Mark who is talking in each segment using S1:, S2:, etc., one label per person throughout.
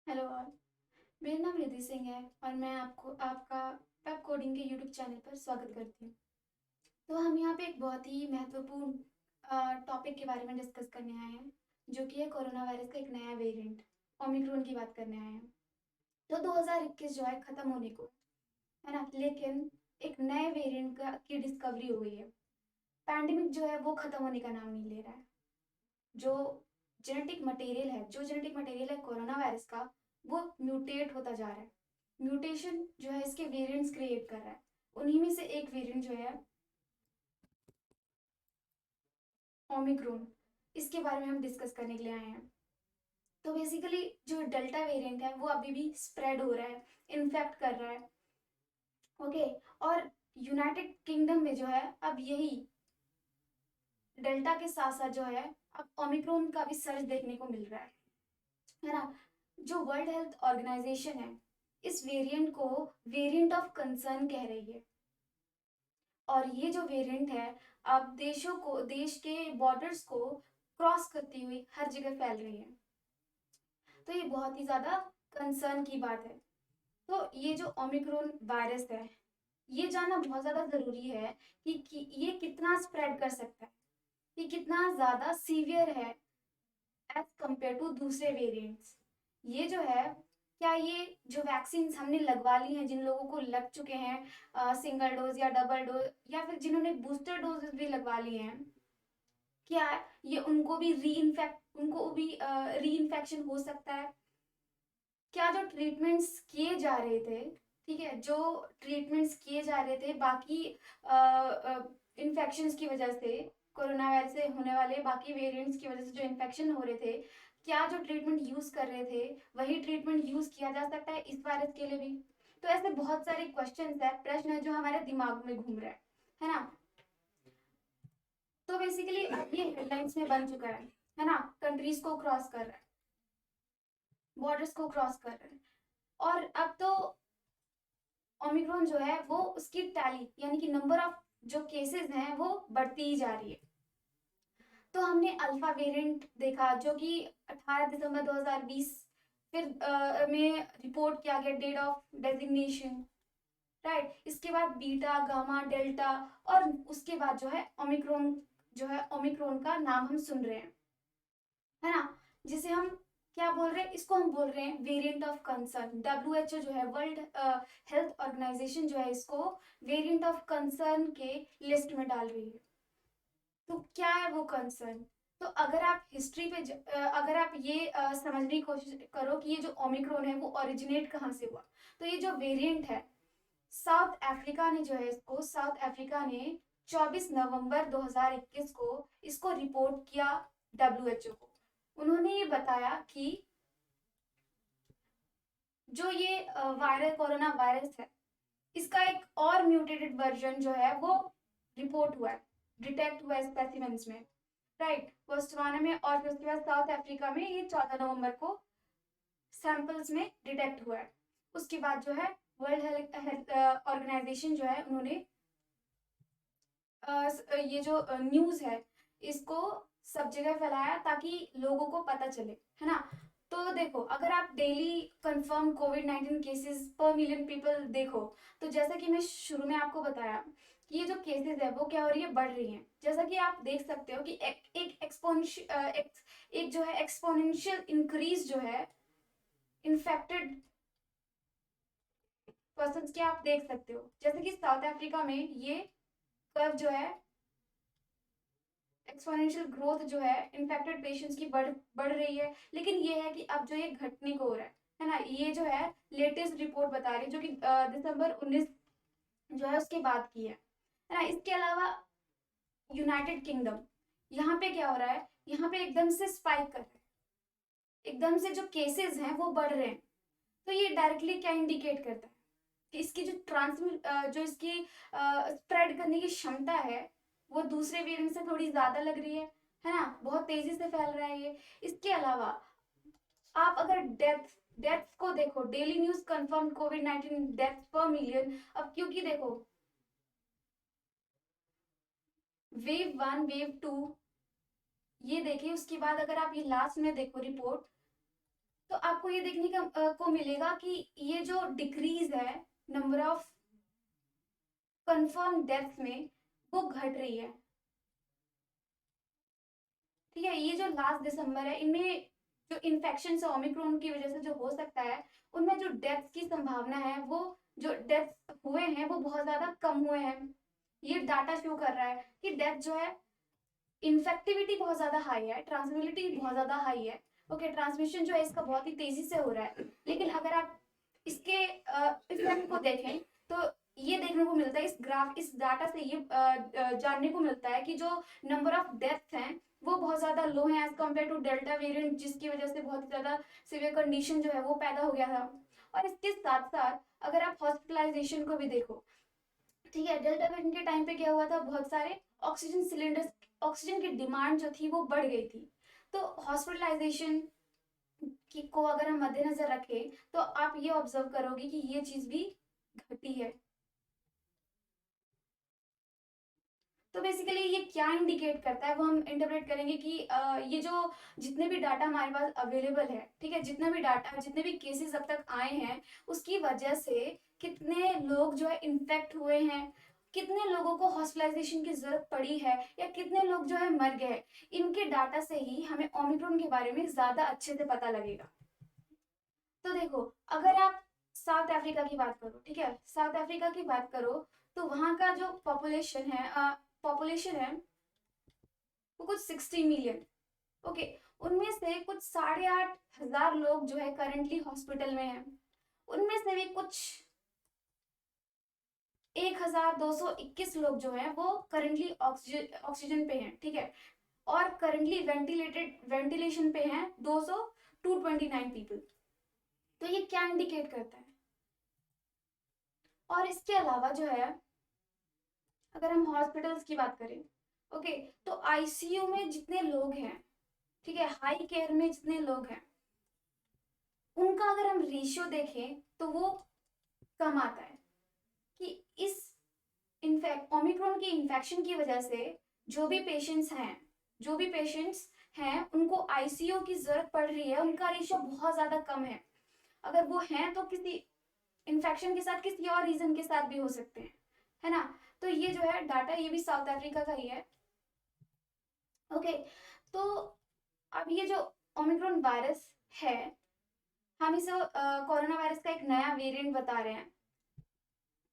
S1: Hello all. मेरा नाम रिद्धि सिंह है और मैं आपको आपका वेब कोडिंग के यूट्यूब चैनल पर स्वागत करती हूँ। तो हम यहाँ पे एक बहुत ही महत्वपूर्ण टॉपिक के बारे में डिस्कस करने आए हैं, जो कि है कोरोना वायरस का एक नया वेरिएंट ओमिक्रॉन की बात करने आए हैं। तो 2021 जो है ख़त्म होने को है ना, लेकिन एक नए वेरिएंट की डिस्कवरी हो गई है। पैंडेमिक जो है वो ख़त्म होने का नाम नहीं ले रहा है। जो जेनेटिक मटेरियल है कोरोना वायरस का, वो म्यूटेट होता जा रहा है। म्यूटेशन जो है इसके वेरिएंट्स क्रिएट कर रहा है। उन्हीं में से एक वेरिएंट जो है ओमिक्रॉन, इसके बारे में हम डिस्कस करने के लिए आए हैं। तो बेसिकली जो डेल्टा वेरिएंट है वो अभी भी स्प्रेड हो रहा है, इन्फेक्ट कर रहा है। ओके। और यूनाइटेड किंगडम में जो है अब यही डेल्टा के साथ साथ जो है अब ओमिक्रॉन का भी सर्च देखने को मिल रहा है ना। जो वर्ल्ड हेल्थ ऑर्गेनाइजेशन है इस वेरिएंट को वेरिएंट ऑफ कंसर्न कह रही है। और ये जो वेरिएंट है अब देश के बॉर्डर्स को क्रॉस करती हुई हर जगह फैल रही है। तो ये बहुत ही ज्यादा कंसर्न की बात है। तो ये जो ओमिक्रॉन वायरस है, ये जानना बहुत ज्यादा जरूरी है कि ये कितना स्प्रेड कर सकता है, ये कितना ज्यादा सीवियर है एज कंपेयर टू दूसरे वेरिएंट्स। ये जो है, क्या ये जो वैक्सीन हमने लगवा ली हैं, जिन लोगों को लग चुके हैं सिंगल डोज या डबल डोज, या फिर जिन्होंने बूस्टर डोज भी लगवा लिए हैं, क्या ये उनको भी री इन्फेक्शन हो सकता है? क्या जो ट्रीटमेंट्स किए जा रहे थे, ठीक है, जो ट्रीटमेंट्स किए जा रहे थे बाकी इन्फेक्शंस की वजह से, कोरोना वायरस से होने वाले बाकी वेरिएंट्स की वजह से जो इन्फेक्शन हो रहे थे, क्या जो ट्रीटमेंट यूज कर रहे थे वही ट्रीटमेंट यूज किया जा सकता है इस वायरस के लिए भी? तो ऐसे बहुत सारे क्वेश्चंस है, प्रश्न है जो हमारे दिमाग में घूम रहा है ना। तो बेसिकली अब ये हेडलाइंस में बन चुका है ना, कंट्रीज को क्रॉस कर रहा है, बॉर्डर्स को क्रॉस कर रहा है। और अब तो ओमिक्रॉन जो है वो उसकी टैली यानी कि नंबर ऑफ जो केसेस हैं वो बढ़ती ही जा रही है। तो हमने अल्फा वेरिएंट देखा जो कि 18 दिसंबर 2020 फिर में रिपोर्ट किया गया, डेट ऑफ डेजिग्नेशन, राइट। इसके बाद बीटा, गामा, डेल्टा, और उसके बाद जो है ओमिक्रॉन, जो है ओमिक्रॉन का नाम हम सुन रहे हैं, है ना। जिसे हम क्या बोल रहे हैं, इसको हम बोल रहे हैं वेरिएंट ऑफ कंसर्न। WHO जो है, वर्ल्ड हेल्थ ऑर्गेनाइजेशन जो है, इसको वेरिएंट ऑफ कंसर्न के लिस्ट में डाल रही है। तो क्या है वो कंसर्न? तो अगर आप हिस्ट्री पे अगर आप ये समझने की कोशिश करो कि ये जो ओमिक्रॉन है वो ओरिजिनेट कहाँ से हुआ, तो ये जो वेरिएंट है, साउथ अफ्रीका ने जो है इसको, साउथ अफ्रीका ने 24 नवंबर 2021 को इसको रिपोर्ट किया WHO को। उन्होंने ये बताया कि जो ये वायरस, कोरोना वायरस है, इसका एक और म्यूटेटेड वर्जन जो है वो रिपोर्ट हुआ है, डिटेक्ट हुआ है स्पेसिमेंस में, राइट, बोत्सवाना में। और फिर उसके बाद साउथ अफ्रीका में ये 14 नवंबर को सैंपल्स में डिटेक्ट हुआ है। उसके बाद जो है वर्ल्ड हेल्थ ऑर्गेनाइजेशन जो है, उन्होंने ये जो न्यूज है इसको सब जगह फैलाया ताकि लोगों को पता चले, है ना। तो देखो, अगर आप डेली कंफर्म कोविड-19 केसेस पर मिलियन पीपल देखो, तो जैसा कि मैं शुरू में आपको बताया कि ये जो केसेस है वो क्या हो रही है, बढ़ रही हैं। जैसा कि आप देख सकते हो कि एक जो है एक्सपोनेंशियल इंक्रीज जो है इन्फेक्टेड पर्सन के आप देख सकते हो। जैसे कि साउथ अफ्रीका में ये कर्व जो है, एक्सपोनेंशियल ग्रोथ जो है इन्फेक्टेड पेशेंट्स की बढ़ रही है। लेकिन ये है कि अब जो ये घटने को हो रहा है ना, ये जो है लेटेस्ट रिपोर्ट बता रही है, जो कि दिसंबर 19 जो है उसके बाद की है ना। इसके अलावा यूनाइटेड किंगडम, यहाँ पे क्या हो रहा है, यहाँ पे एकदम से स्पाइक कर रहा है, एकदम से जो केसेस हैं वो बढ़ रहे हैं। तो ये डायरेक्टली क्या इंडिकेट करता है कि इसकी जो जो इसकी स्प्रेड करने की क्षमता है वो दूसरे वेरिएंट से थोड़ी ज्यादा लग रही है ना, बहुत तेजी से फैल रहा है ये। इसके अलावा आप अगर डेथ्स को देखो, डेली न्यूज कंफर्म कोविड-19 डेथ्स पर मिलियन, अब क्योंकि देखो वेव 1, वेव 2, ये देखिए। उसके बाद अगर आप ये लास्ट में देखो रिपोर्ट, तो आपको ये देखने को मिलेगा कि ये जो डिक्रीज है नंबर ऑफ कंफर्म डेथ में, वो घट रही है। ठीक है, ये जो लास्ट दिसंबर है, इनमें जो इन्फेक्शन से ओमिक्रॉन की वजह से जो हो सकता है, उनमें जो डेथ की संभावना है, वो जो डेथ हुए हैं वो बहुत ज्यादा कम हुए हैं। ये डाटा शो कर रहा है कि डेथ जो है, इन्फेक्टिविटी बहुत ज्यादा हाई है, ट्रांसमिबिलिटी बहुत ज्यादा हाई है। ओके, ट्रांसमिशन जो है इसका बहुत ही तेजी से हो रहा है। लेकिन अगर आप इसके इफेक्ट को देखें तो ये देखने को मिलता है, इस ग्राफ, इस डाटा से ये जानने को मिलता है कि जो नंबर ऑफ डेथ हैं वो बहुत ज्यादा लो है as compare to delta variant, जिसकी वजह से बहुत ज्यादा सीवियर कंडीशन जो है वो पैदा हो गया था। और इसके साथ साथ अगर आप हॉस्पिटलाइजेशन को भी देखो, ठीक है, डेल्टा वेरिएंट के टाइम पे क्या हुआ था, बहुत सारे ऑक्सीजन सिलेंडर्स, ऑक्सीजन की डिमांड जो थी वो बढ़ गई थी। तो हॉस्पिटलाइजेशन की को अगर हम मद्देनजर रखें तो आप ये ऑब्जर्व करोगे कि ये चीज भी घटी है। तो बेसिकली ये क्या इंडिकेट करता है, वो हम इंटरप्रेट करेंगे कि ये जो जितने भी डाटा हमारे पास अवेलेबल है, ठीक है, जितना भी डाटा, जितने भी केसेस अब तक आए हैं, उसकी वजह से कितने लोग जो है इन्फेक्ट हुए हैं, कितने लोगों को हॉस्पिटलाइजेशन की जरूरत पड़ी है, या कितने लोग जो है मर गए, इनके डाटा से ही हमें ओमिक्रॉन के बारे में ज्यादा अच्छे से पता लगेगा। तो देखो, अगर आप साउथ अफ्रीका की बात करो, ठीक है, साउथ अफ्रीका की बात करो, तो वहां का जो पॉपुलेशन है वो कुछ 60 मिलियन। ओके, उनमें से कुछ 8,500 लोग जो है करंटली हॉस्पिटल में हैं। उनमें से भी कुछ 1,221 लोग जो है वो करंटली ऑक्सीजन पे हैं, ठीक है, और करंटली वेंटिलेशन पे हैं 229 पीपल। तो ये क्या इंडिकेट करता है? और इसके अलावा जो है, अगर हम हॉस्पिटल्स की बात करें, ओके, तो आईसीयू में जितने लोग हैं, ठीक है, हाई केयर में जितने लोग हैं, उनका अगर हम रेशियो देखें तो वो कम आता है। कि इस ओमिक्रॉन की इन्फेक्शन की वजह से जो भी पेशेंट्स हैं, जो भी पेशेंट्स हैं उनको आईसीयू की जरूरत पड़ रही है, उनका रेशियो बहुत ज्यादा कम है। अगर वो हैं तो किसी इन्फेक्शन के साथ, किसी और रीजन के साथ भी हो सकते हैं, है ना। तो ये जो है डाटा, ये भी साउथ अफ्रीका का ही है। ओके, तो अब ये जो ओमिक्रॉन वायरस है, हम इसे कोरोना वायरस का एक नया वेरिएंट बता रहे हैं।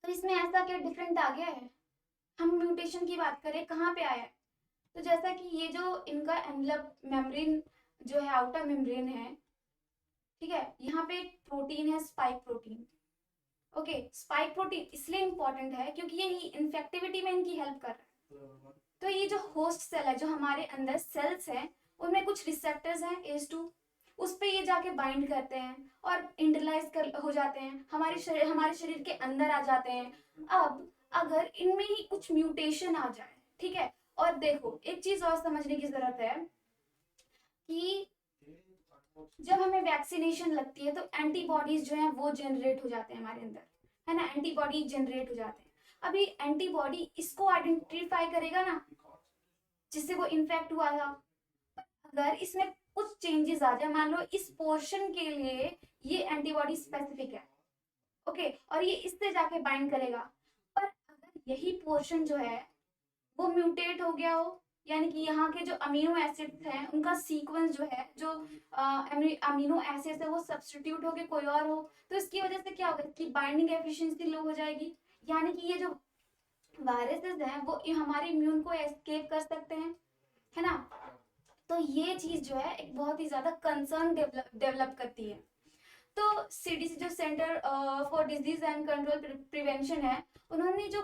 S1: तो इसमें ऐसा क्या डिफरेंट आ गया है? हम म्यूटेशन की बात करें, कहाँ पे आया है? तो जैसा कि ये जो इनका एनवेलप मेम्ब्रेन जो है, आउटर मेम्ब्रेन है, ठीक है, यहाँ पे एक प्रोटीन है, spike protein. Okay, spike protein इसलिए इंपॉर्टेंट है क्योंकि ये इन्फेक्टिविटी में इनकी हेल्प कर रहा है। तो ये जो होस्ट सेल है, जो हमारे अंदर सेल्स हैं, उनमें कुछ रिसेप्टर्स हैं ACE2, उस पे ये जाके बाइंड करते हैं और इंटरलाइज कर हो जाते हैं, हमारे शरीर के अंदर आ जाते हैं। अब अगर इनमें ही कुछ म्यूटेशन आ जाए, ठीक है, और देखो एक चीज और समझने की जरूरत है कि जब हमें वैक्सीनेशन लगती है तो एंटीबॉडीज जो है वो जनरेट हो जाते हैं हमारे अंदर, है ना, एंटीबॉडी जनरेट हो जाते हैं। अभी एंटीबॉडी इसको आइडेंटिफाई करेगा ना, जिससे वो इन्फेक्ट हुआ था। अगर इसमें कुछ चेंजेस आ जाए, मान लो इस पोर्शन के लिए ये एंटीबॉडी स्पेसिफिक है, ओके, और ये इससे जाके बाइंड करेगा, पर अगर यही पोर्शन जो है वो म्यूटेट हो गया हो, यानी कि यहाँ के जो अमीनो एसिड्स हैं उनका सीक्वेंस जो है, जो अमीनो एसिड्स है वो सब्स्टिट्यूट होके कोई और हो, तो इसकी वजह से क्या होगा, इसकी बाइंडिंग एफिशिएंसी लो हो जाएगी। यानी कि ये जो वायरसेस हैं वो हमारे इम्यून को एस्केप कर सकते हैं, है ना। तो ये चीज जो है एक बहुत ही ज्यादा कंसर्न डेवलप करती है। तो CDC जो centre for disease and control prevention है, उन्होंने जो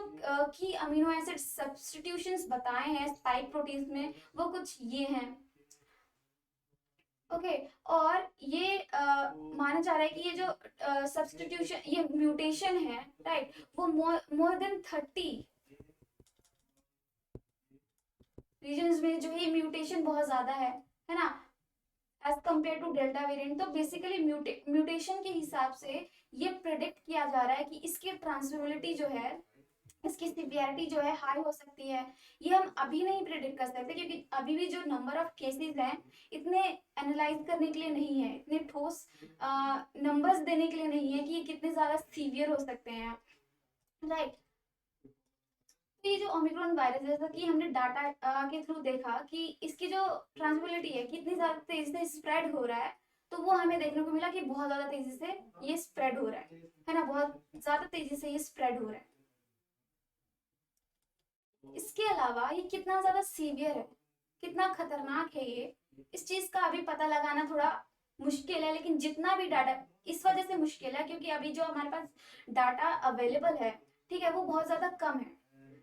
S1: की अमीनो एसिड सब्स्टिट्यूशंस बताए हैं स्पाइक प्रोटीन्स में, वो कुछ ये हैं। ओके, और ये माना जा रहा है कि ये जो सब्स्टिट्यूशन, ये म्यूटेशन है, राइट, वो मोर देन 30 रीजन्स में जो है म्यूटेशन बहुत ज्यादा है ना, as compare to delta variant. तो बेसिकली म्यूटेशन के हिसाब से ये प्रेडिक्ट किया जा रहा है कि इसकी ट्रांसमिबिलिटी जो है इसकी सिवियरिटी जो है हाई हो सकती है। ये हम अभी नहीं प्रिडिक्ट कर सकते क्योंकि अभी भी जो नंबर ऑफ केसेस हैं इतने एनालाइज करने के लिए नहीं है, इतने ठोस नंबर्स देने के लिए नहीं है कि ये कितने ज्यादा सीवियर हो सकते हैं, राइट। तो ये जो ओमिक्रॉन वायरस, जैसा कि हमने डाटा के थ्रू देखा कि इसकी जो ट्रांसमिबिलिटी है कितनी ज्यादा तेजी से स्प्रेड हो रहा है, तो वो हमें देखने को मिला कि बहुत ज्यादा तेजी से ये स्प्रेड हो रहा है ना, बहुत ज्यादा तेजी से ये स्प्रेड हो रहा है। इसके अलावा ये कितना ज्यादा सीवियर है, कितना खतरनाक है ये, इस चीज का अभी पता लगाना थोड़ा मुश्किल है, लेकिन जितना भी डाटा, इस वजह से मुश्किल है क्योंकि अभी जो हमारे पास डाटा अवेलेबल है, ठीक है, वो बहुत ज्यादा कम है।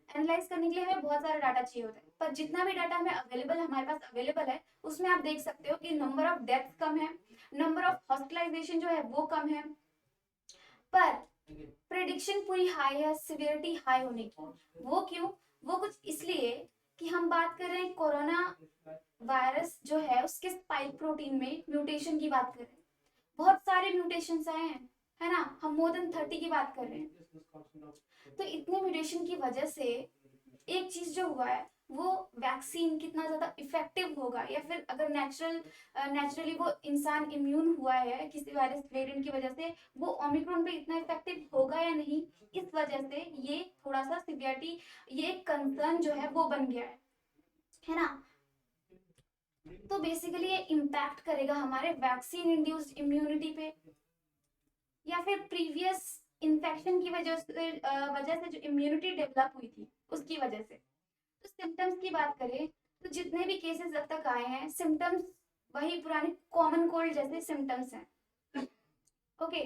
S1: एनालाइज करने के लिए हमें बहुत सारा डाटा चाहिए होता है, पर जितना भी डाटा हमें अवेलेबल, हमारे पास अवेलेबल है, उसमें आप देख सकते हो कि नंबर ऑफ डेथ कम है, नंबर ऑफ हॉस्पिटलाइजेशन जो है वो कम है, पर प्रेडिक्शन पूरी हाई है सिवियरिटी हाई होने की। वो क्यों? वो कुछ इसलिए कि हम बात कर रहे हैं कोरोना वायरस जो है उसके स्पाइक प्रोटीन में म्यूटेशन की बात कर रहे हैं। बहुत सारे म्यूटेशन आए हैं, है ना, हम मोर देन 30 की बात कर रहे हैं। तो इतने म्यूटेशन की वजह से एक चीज जो हुआ है, वो वैक्सीन कितना ज्यादा इफेक्टिव होगा, या फिर अगर नेचुरली वो इंसान इम्यून हुआ है किसी वायरस वेरिएंट की वजह से, वो ओमिक्रॉन पे इतना इफेक्टिव होगा या नहीं, इस वजह से ये थोड़ा सा सिवियरिटी, ये कंसर्न जो है वो बन गया है ना। तो बेसिकली ये इम्पैक्ट करेगा हमारे वैक्सीन इंड्यूस्ड इम्यूनिटी पे, या फिर प्रीवियस इन्फेक्शन की वजह से जो इम्यूनिटी डेवलप हुई थी उसकी वजह से। तो सिम्टम्स की बात करें तो जितने भी केसेस अब तक आए हैं, सिम्टम्स वही पुराने कॉमन कोल्ड जैसे सिम्टम्स हैं, ओके।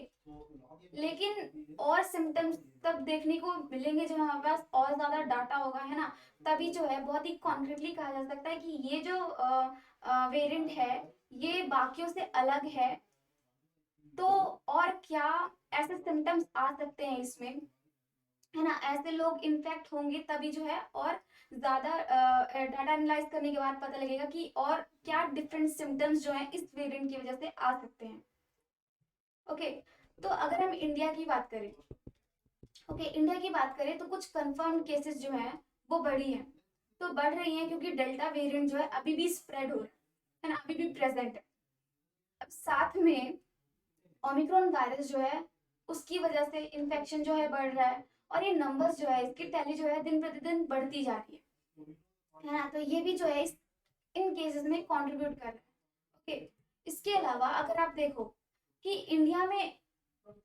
S1: लेकिन और सिम्टम्स तब देखने को मिलेंगे जब हमारे पास और ज्यादा डाटा होगा, है ना, तभी जो है बहुत ही कॉन्क्रीटली कहा जा सकता है कि ये जो वेरिएंट है ये बाकियों से अलग है। तो और क्या ऐसे सिम्टम्स आ सकते हैं इसमें, है ना, ऐसे लोग इन्फेक्ट होंगे तभी जो है और ज्यादा डाटा एनालाइज करने के बाद पता लगेगा कि और क्या डिफरेंट सिम्टम्स जो है इस वेरिएंट की वजह से आ सकते हैं, ओके। तो अगर हम इंडिया की बात करें, ओके, इंडिया की बात करें तो कुछ कंफर्म केसेस जो है वो बढ़ी है, तो बढ़ रही है क्योंकि डेल्टा वेरिएंट जो है अभी भी स्प्रेड हो रहा है ना, अभी भी प्रेजेंट है। अब साथ में ओमिक्रॉन वायरस जो है उसकी वजह से इन्फेक्शन जो है बढ़ रहा है, और ये नंबर्स जो है इसकी टैली जो है दिन प्रतिदिन बढ़ती जा रही है ना, तो ये भी जो है इन केसेस में कंट्रीब्यूट कर रहा है, ओके। इसके अलावा अगर आप देखो कि इंडिया में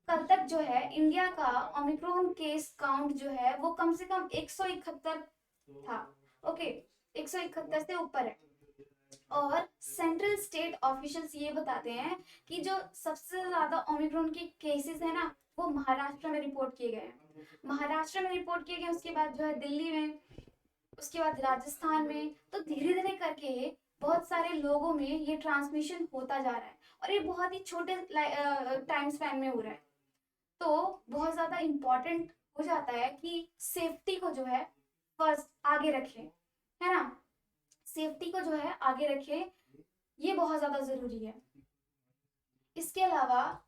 S1: कल तक जो है इंडिया का ओमिक्रॉन केस काउंट जो है वो कम से कम 171 था, ओके, 171 से ऊपर है। और सेंट्रल स्टेट ऑफिशियल्स ये बताते हैं कि जो सबसे ज्यादा ओमिक्रॉन के केसेस है ना वो महाराष्ट्र में रिपोर्ट किए गए हैं, महाराष्ट्र में रिपोर्ट किए गए, उसके बाद जो है दिल्ली में, उसके बाद राजस्थान में। तो धीरे धीरे करके बहुत सारे लोगों में ये ट्रांसमिशन होता जा रहा है, और ये बहुत ही छोटे टाइम स्पैन में हो रहा है। तो बहुत ज्यादा इम्पोर्टेंट हो जाता है कि सेफ्टी को जो है फर्स्ट आगे रखें, है ना, सेफ्टी को जो है आगे रखें, ये बहुत ज्यादा जरूरी है। इसके अलावा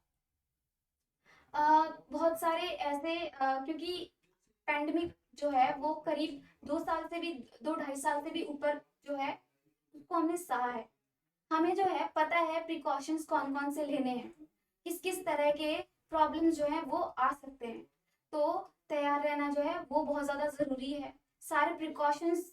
S1: बहुत सारे ऐसे क्योंकि पैंडमिक जो है वो करीब 2 साल से भी, 2 ढाई साल से भी ऊपर जो है उसको हमने सहा है, हमें जो है पता है प्रिकॉशंस कौन कौन से लेने हैं, किस किस तरह के प्रॉब्लम्स जो है वो आ सकते हैं। तो तैयार रहना जो है वो बहुत ज्यादा जरूरी है। सारे प्रिकॉशंस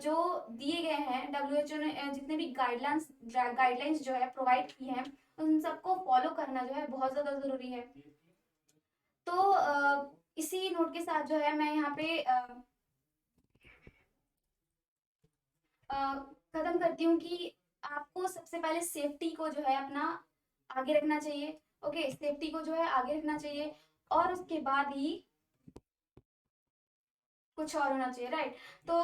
S1: जो दिए गए हैं डब्ल्यूएचओ ने, जितने भी गाइडलाइंस जो है प्रोवाइड की हैं, उन सबको फॉलो करना जो है बहुत ज्यादा जरूरी है। तो इसी नोट के साथ जो है मैं यहाँ पे खत्म करती हूँ कि आपको सबसे पहले सेफ्टी को जो है अपना आगे रखना चाहिए, ओके, सेफ्टी को जो है आगे रखना चाहिए, और उसके बाद ही कुछ और होना चाहिए, राइट। तो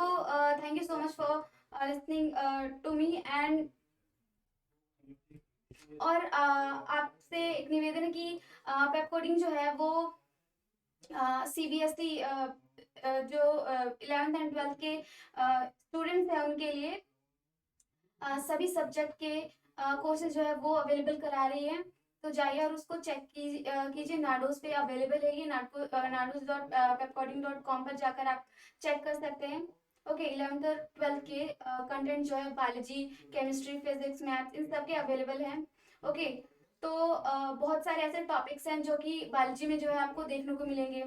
S1: thank you so much for listening to me and, और आपसे एक निवेदन है कि पेप कोडिंग जो है वो सीबीएसई जो 11th एंड 12th के स्टूडेंट्स हैं उनके लिए सभी सब्जेक्ट के कोर्सेज जो है वो अवेलेबल करा रही है। तो जाइए और उसको चेक कीजिए, नाडोज पे अवेलेबल है ये, nados.pepcoding.com पर जाकर आप चेक कर सकते हैं। ओके, 11th और 12th के कंटेंट जो है बायोलॉजी, केमिस्ट्री, फिजिक्स, मैथ, इन सब के अवेलेबल हैं। ओके, तो बहुत सारे ऐसे टॉपिक्स हैं जो कि बायोलॉजी में जो है आपको देखने को मिलेंगे,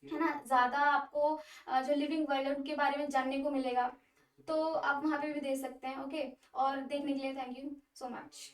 S1: है ना, ज़्यादा आपको जो लिविंग वर्ल्ड है उनके बारे में जानने को मिलेगा, तो आप वहाँ पे भी देख सकते हैं। ओके, और देखने के लिए थैंक यू सो मच।